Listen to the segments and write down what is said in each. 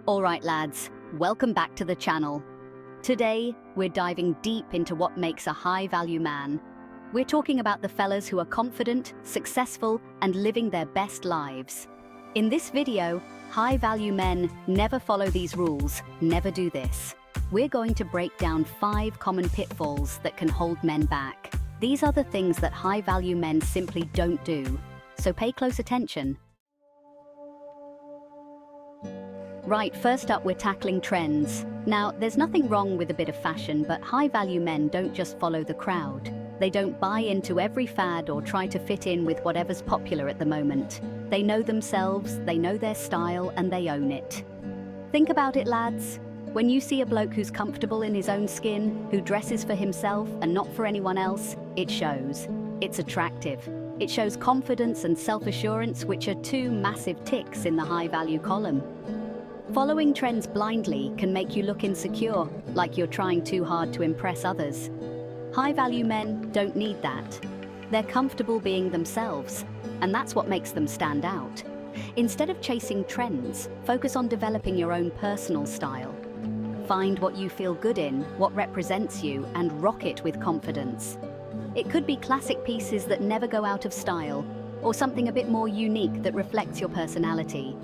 Alright lads, welcome back to the channel. Today, we're diving deep into what makes a high-value man. We're talking about the fellas who are confident, successful, and living their best lives. In this video, high-value men never follow these rules, never do this. We're going to break down 5 common pitfalls that can hold men back. These are the things that high-value men simply don't do, so pay close attention. Right, first up we're tackling trends. Now, there's nothing wrong with a bit of fashion, but high-value men don't just follow the crowd. They don't buy into every fad or try to fit in with whatever's popular at the moment. They know themselves, they know their style, and they own it. Think about it, lads. When you see a bloke who's comfortable in his own skin, who dresses for himself and not for anyone else, it shows. It's attractive. It shows confidence and self-assurance, which are 2 massive ticks in the high-value column. Following trends blindly can make you look insecure, like you're trying too hard to impress others. High-value men don't need that. They're comfortable being themselves, and that's what makes them stand out. Instead of chasing trends, focus on developing your own personal style. Find what you feel good in, what represents you, and rock it with confidence. It could be classic pieces that never go out of style, or something a bit more unique that reflects your personality.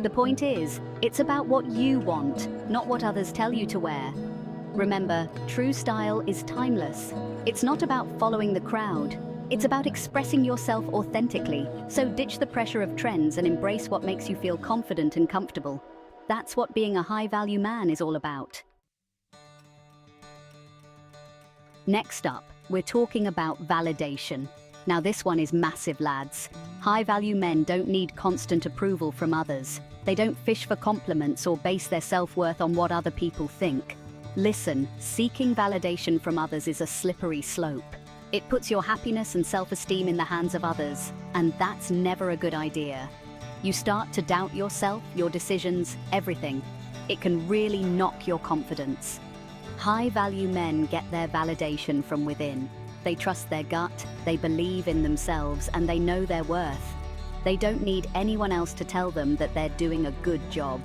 The point is, it's about what you want, not what others tell you to wear. Remember, true style is timeless. It's not about following the crowd. It's about expressing yourself authentically. So ditch the pressure of trends and embrace what makes you feel confident and comfortable. That's what being a high-value man is all about. Next up, we're talking about validation. Now this one is massive, lads. High-value men don't need constant approval from others. They don't fish for compliments or base their self-worth on what other people think. Listen, seeking validation from others is a slippery slope. It puts your happiness and self-esteem in the hands of others, and that's never a good idea. You start to doubt yourself, your decisions, everything. It can really knock your confidence. High-value men get their validation from within. They trust their gut, they believe in themselves, and they know their worth. They don't need anyone else to tell them that they're doing a good job.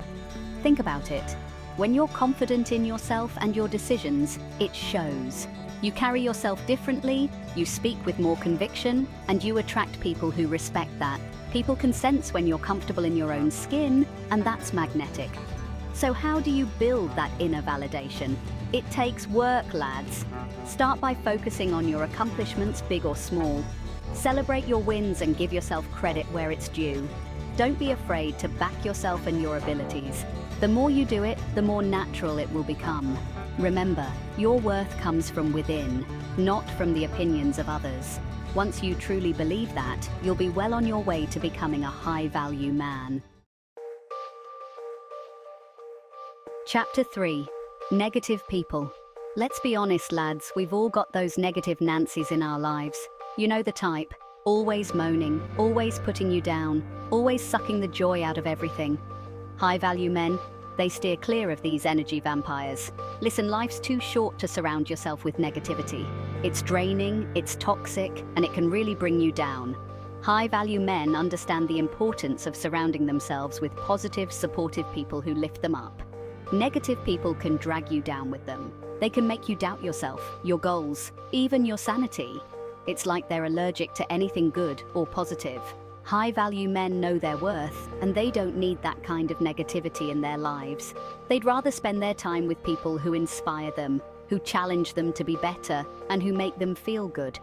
Think about it. When you're confident in yourself and your decisions, it shows. You carry yourself differently, you speak with more conviction, and you attract people who respect that. People can sense when you're comfortable in your own skin, and that's magnetic. So how do you build that inner validation? It takes work, lads. Start by focusing on your accomplishments, big or small. Celebrate your wins and give yourself credit where it's due. Don't be afraid to back yourself and your abilities. The more you do it, the more natural it will become. Remember, your worth comes from within, not from the opinions of others. Once you truly believe that, you'll be well on your way to becoming a high-value man. Chapter 3. Negative people. Let's be honest, lads, we've all got those negative Nancys in our lives. You know the type. Always moaning, always putting you down, always sucking the joy out of everything. High-value men, they steer clear of these energy vampires. Listen, life's too short to surround yourself with negativity. It's draining, it's toxic, and it can really bring you down. High-value men understand the importance of surrounding themselves with positive, supportive people who lift them up. Negative people can drag you down with them. They can make you doubt yourself, your goals, even your sanity. It's like they're allergic to anything good or positive. High-value men know their worth, and they don't need that kind of negativity in their lives. They'd rather spend their time with people who inspire them, who challenge them to be better, and who make them feel good.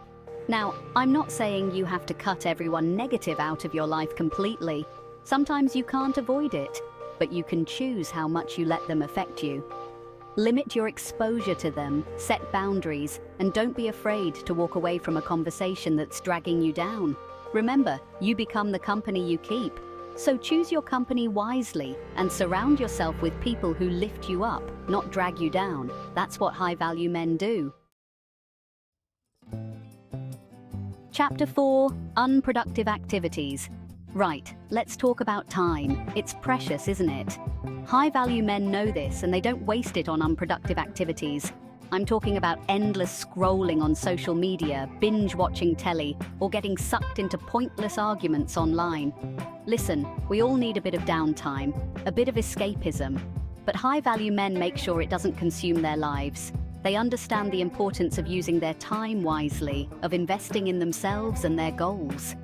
Now, I'm not saying you have to cut everyone negative out of your life completely. Sometimes you can't avoid it, but you can choose how much you let them affect you. Limit your exposure to them, set boundaries, and don't be afraid to walk away from a conversation that's dragging you down. Remember, you become the company you keep. So choose your company wisely and surround yourself with people who lift you up, not drag you down. That's what high-value men do. Chapter 4. Unproductive activities. Right, let's talk about time. It's precious, isn't it? High-value men know this, and they don't waste it on unproductive activities. I'm talking about endless scrolling on social media, binge-watching telly, or getting sucked into pointless arguments online. Listen, we all need a bit of downtime, a bit of escapism. But high-value men make sure it doesn't consume their lives. They understand the importance of using their time wisely, of investing in themselves and their goals.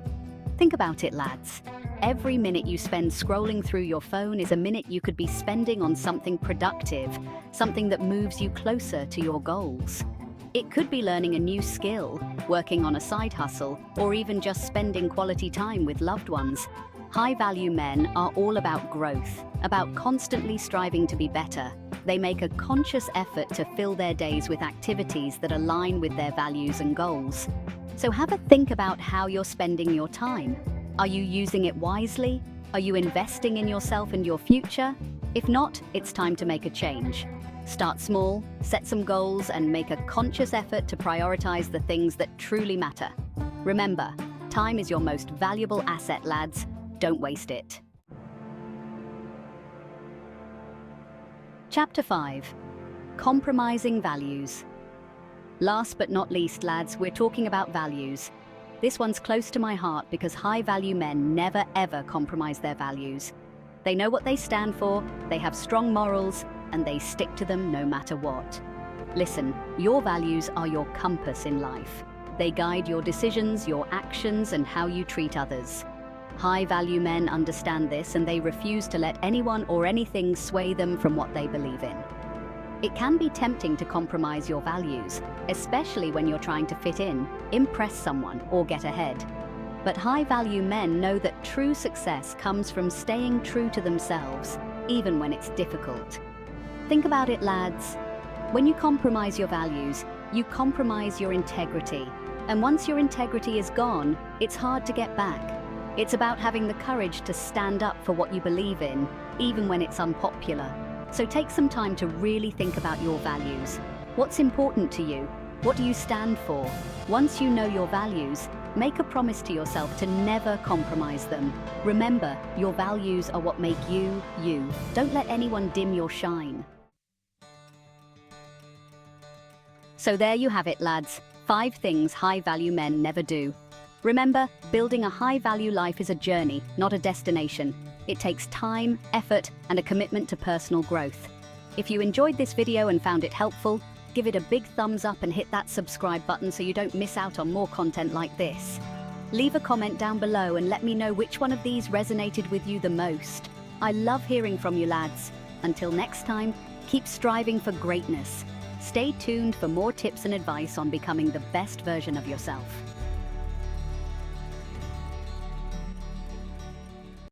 Think about it, lads. Every minute you spend scrolling through your phone is a minute you could be spending on something productive, something that moves you closer to your goals. It could be learning a new skill, working on a side hustle, or even just spending quality time with loved ones. High-value men are all about growth, about constantly striving to be better. They make a conscious effort to fill their days with activities that align with their values and goals. So have a think about how you're spending your time. Are you using it wisely? Are you investing in yourself and your future? If not, it's time to make a change. Start small, set some goals, and make a conscious effort to prioritize the things that truly matter. Remember, time is your most valuable asset, lads. Don't waste it. Chapter 5. Compromising values. Last but not least, lads, we're talking about values. This one's close to my heart because high-value men never ever compromise their values. They know what they stand for, they have strong morals, and they stick to them no matter what. Listen, your values are your compass in life. They guide your decisions, your actions, and how you treat others. High-value men understand this, and they refuse to let anyone or anything sway them from what they believe in. It can be tempting to compromise your values, especially when you're trying to fit in, impress someone, or get ahead. But high-value men know that true success comes from staying true to themselves, even when it's difficult. Think about it, lads. When you compromise your values, you compromise your integrity. And once your integrity is gone, it's hard to get back. It's about having the courage to stand up for what you believe in, even when it's unpopular. So take some time to really think about your values. What's important to you? What do you stand for? Once you know your values, make a promise to yourself to never compromise them. Remember, your values are what make you, you. Don't let anyone dim your shine. So there you have it, lads. 5 things high-value men never do. Remember, building a high-value life is a journey, not a destination. It takes time, effort, and a commitment to personal growth. If you enjoyed this video and found it helpful, give it a big thumbs up and hit that subscribe button so you don't miss out on more content like this. Leave a comment down below and let me know which one of these resonated with you the most. I love hearing from you, lads. Until next time, keep striving for greatness. Stay tuned for more tips and advice on becoming the best version of yourself.